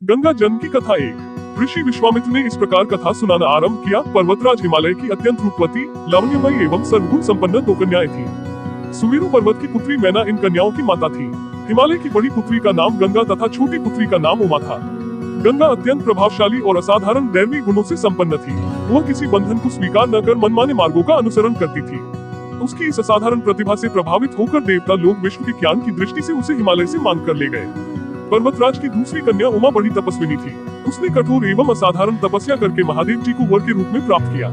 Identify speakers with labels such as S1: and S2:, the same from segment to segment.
S1: गंगा जन्म की कथा एक। ऋषि विश्वामित्र ने इस प्रकार कथा सुनाना आरंभ किया। पर्वतराज हिमालय की अत्यंत रूपवती, लावण्यमयी एवं सर्वगुण संपन्न दो कन्याएं थीं। सुमेरु पर्वत की पुत्री मैना इन कन्याओं की माता थी। हिमालय की बड़ी पुत्री का नाम गंगा तथा छोटी पुत्री का नाम उमा था। गंगा अत्यंत प्रभावशाली और असाधारण दैवी गुणों से संपन्न थी। वह किसी बंधन को स्वीकार न कर मनमाने मार्गों का अनुसरण करती थी। उसकी इस असाधारण प्रतिभा से प्रभावित होकर देवता लोग विश्व के ज्ञान की दृष्टि से उसे हिमालय से मांग कर ले गए। पर्वतराज की दूसरी कन्या उमा बड़ी तपस्विनी थी। उसने कठोर एवं असाधारण तपस्या करके महादेव जी को वर के रूप में प्राप्त किया।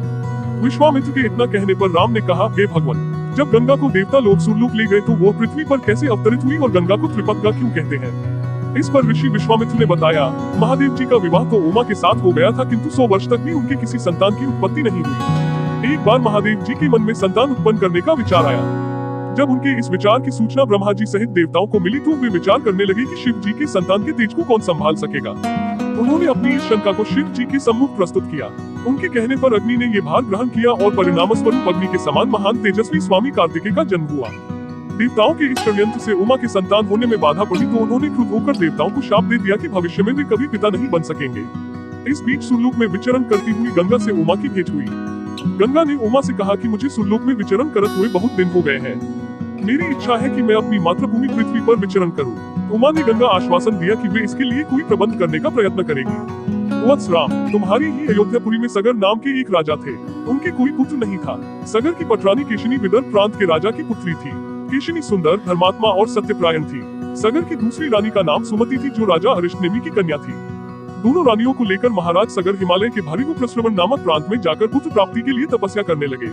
S1: विश्वामित्र के इतना कहने पर राम ने कहा, हे भगवान, जब गंगा को देवता लोग सुरलोक ले गए तो वो पृथ्वी पर कैसे अवतरित हुई और गंगा को त्रिपदगा क्यों कहते हैं? इस पर ऋषि विश्वामित्र ने बताया, महादेव जी का विवाह तो उमा के साथ हो गया था, किंतु 100 वर्ष तक भी उनके किसी संतान की उत्पत्ति नहीं हुई। एक बार महादेव जी के मन में संतान उत्पन्न करने का विचार आया। जब उनके इस विचार की सूचना ब्रह्मा जी सहित देवताओं को मिली तो वे विचार करने लगे कि शिव जी के संतान के तेज को कौन संभाल सकेगा। उन्होंने अपनी इस शंका को शिव जी के सम्मुख प्रस्तुत किया। उनके कहने पर अग्नि ने ये भार ग्रहण किया और परिणामस्वरूप अग्नि के समान महान तेजस्वी स्वामी कार्तिकेय का जन्म हुआ। देवताओं के इस षड्यंत्र से उमा के संतान होने में बाधा पड़ी तो उन्होंने क्रुद्ध होकर देवताओं को शाप दे दिया कि भविष्य में वे कभी पिता नहीं बन सकेंगे। इस बीच सुरलोक में विचरण करती हुई गंगा से उमा की भेंट हुई। गंगा ने उमा से कहा कि मुझे सुरलोक में विचरण करते हुए बहुत दिन हो गए हैं। मेरी इच्छा है कि मैं अपनी मातृभूमि पृथ्वी पर विचरण करूं। उमा ने गंगा आश्वासन दिया कि वे इसके लिए कोई प्रबंध करने का प्रयत्न करेंगी। वत्स राम, तुम्हारी ही अयोध्यापुरी में सगर नाम के एक राजा थे। उनके कोई पुत्र नहीं था। सगर की पटरानी केशिनी विदर्भ प्रांत के राजा की पुत्री थी। केशिनी सुंदर, धर्मात्मा और सत्यप्रायण थी। सगर की दूसरी रानी का नाम सुमति थी, जो राजा अरिष्टनेमि की कन्या थी। दोनों रानियों को लेकर महाराज सगर हिमालय के भृगु प्रस्रवण नामक प्रांत में जाकर पुत्र प्राप्ति के लिए तपस्या करने लगे।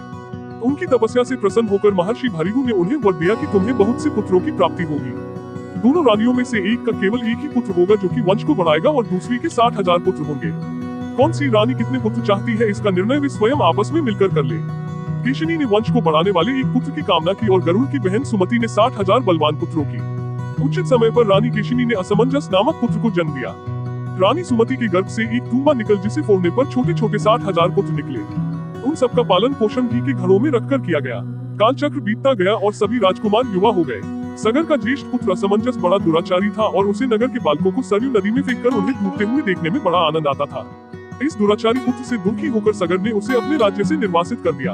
S1: उनकी तपस्या से प्रसन्न होकर महर्षि भृगु ने उन्हें वर दिया कि तुम्हें बहुत से पुत्रों की प्राप्ति होगी। दोनों रानियों में से एक का केवल एक ही पुत्र होगा जो कि वंश को बढ़ाएगा और दूसरी के 60,000 पुत्र होंगे। कौन सी रानी कितने पुत्र चाहती है, इसका निर्णय वे स्वयं आपस में मिलकर कर ले। केशिनी ने वंश को बढ़ाने वाले एक पुत्र की कामना की और गरुड़ की बहन सुमति ने 60,000 बलवान पुत्रों की। उचित समय पर रानी केशिनी ने असमंजस नामक पुत्र को जन्म दिया। रानी सुमति के गर्भ से एक तूंबा निकल जिसे फोड़ने पर छोटे छोटे 60,000 पुत्र निकले। उन सबका पालन पोषण घी के घरों में रखकर किया गया। कालचक्र बीतता गया और सभी राजकुमार युवा हो गए। सगर का ज्येष्ठ पुत्र असमंजस बड़ा दुराचारी था और उसे नगर के बालकों को सरयू नदी में फेंककर उन्हें डूबते हुए देखने में बड़ा आनंद आता था। इस दुराचारी पुत्र से दुखी होकर सगर ने उसे अपने राज्य से निर्वासित कर दिया।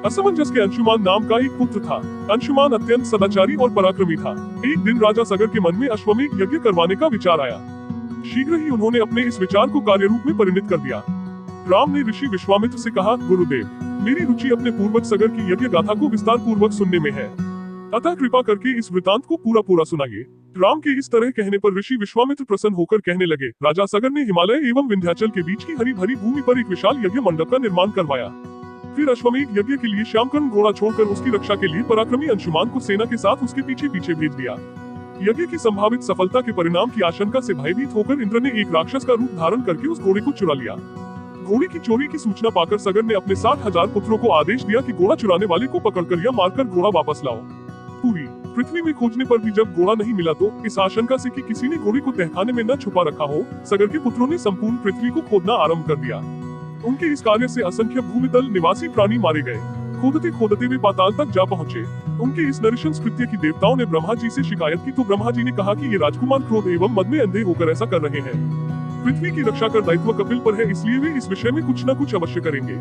S1: असमंजस के अंशुमान नाम का एक पुत्र था। अंशुमान अत्यंत सदाचारी और पराक्रमी था। एक दिन राजा सगर के मन में अश्वमेध यज्ञ करवाने का विचार आया। शीघ्र ही उन्होंने अपने इस विचार को कार्य रूप में परिणत कर दिया। राम ने ऋषि विश्वामित्र से कहा, गुरुदेव, मेरी रुचि अपने पूर्वज सगर की यज्ञ गाथा को विस्तार पूर्वक सुनने में है, अतः कृपा करके इस वृतांत को पूरा सुनाइए। राम के इस तरह कहने पर ऋषि विश्वामित्र प्रसन्न होकर कहने लगे, राजा सगर ने हिमालय एवं विंध्याचल के बीच की हरी भरी भूमि पर एक विशाल यज्ञ मंडप का निर्माण करवाया। फिर अश्वमेध यज्ञ के लिए श्यामकर्ण घोड़ा छोड़कर उसकी रक्षा के लिए पराक्रमी अंशुमान को सेना के साथ उसके पीछे पीछे भेज दिया। यज्ञ की संभावित सफलता के परिणाम की आशंका से भयभीत होकर इंद्र ने एक राक्षस का रूप धारण करके उस घोड़े को चुरा लिया। घोड़े की चोरी की सूचना पाकर सगर ने अपने 60,000 पुत्रों को आदेश दिया कि घोड़ा चुराने वाले को पकड़कर या मारकर घोड़ा वापस लाओ। पूरी पृथ्वी में खोजने पर भी जब घोड़ा नहीं मिला तो इस आशंका से कि किसी ने घोड़े को तहखाने में न छुपा रखा हो, सगर के पुत्रों ने संपूर्ण पृथ्वी को खोदना आरंभ कर दिया। उनके इस कार्य से असंख्य भूमितल निवासी प्राणी मारे गए। खोदते खोदते वे पाताल तक जा पहुंचे। उनके इस नृशंस कृत्य की देवताओं ने ब्रह्मा जी से शिकायत की तो ब्रह्मा जी ने कहा कि ये राजकुमार क्रोध एवं मद में अंधे होकर ऐसा कर रहे हैं। पृथ्वी की रक्षा का दायित्व कपिल पर है, इसलिए वे इस विषय में कुछ न कुछ अवश्य करेंगे।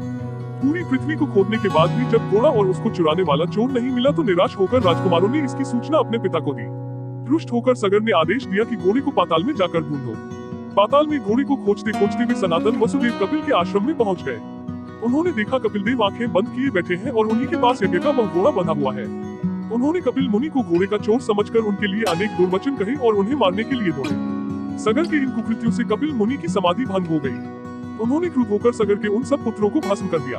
S1: पूरी पृथ्वी को खोदने के बाद भी जब घोड़ा और उसको चुराने वाला चोर नहीं मिला तो निराश होकर राजकुमारों ने इसकी सूचना अपने पिता को दी। रुष्ट होकर सगर ने आदेश दिया कि घोड़े को पाताल में जाकर ढूंढो। पाताल में घोड़े को खोजते खोजते वे सनातन वसुदेव कपिल के आश्रम में पहुंच गए। उन्होंने देखा कपिल देव आंखें बंद किए बैठे हैं और उन्हीं के पास यज्ञ का वह घोड़ा बंधा हुआ है। उन्होंने कपिल मुनि को घोड़े का चोर समझकर उनके लिए अनेक दुर्वचन कहे और उन्हें मारने के लिए दौड़े। सगर के इन कुकृत्यों से कपिल मुनि की समाधि भंग हो गई। उन्होंने क्रुद्ध होकर सगर के उन सब पुत्रों को भस्म कर दिया।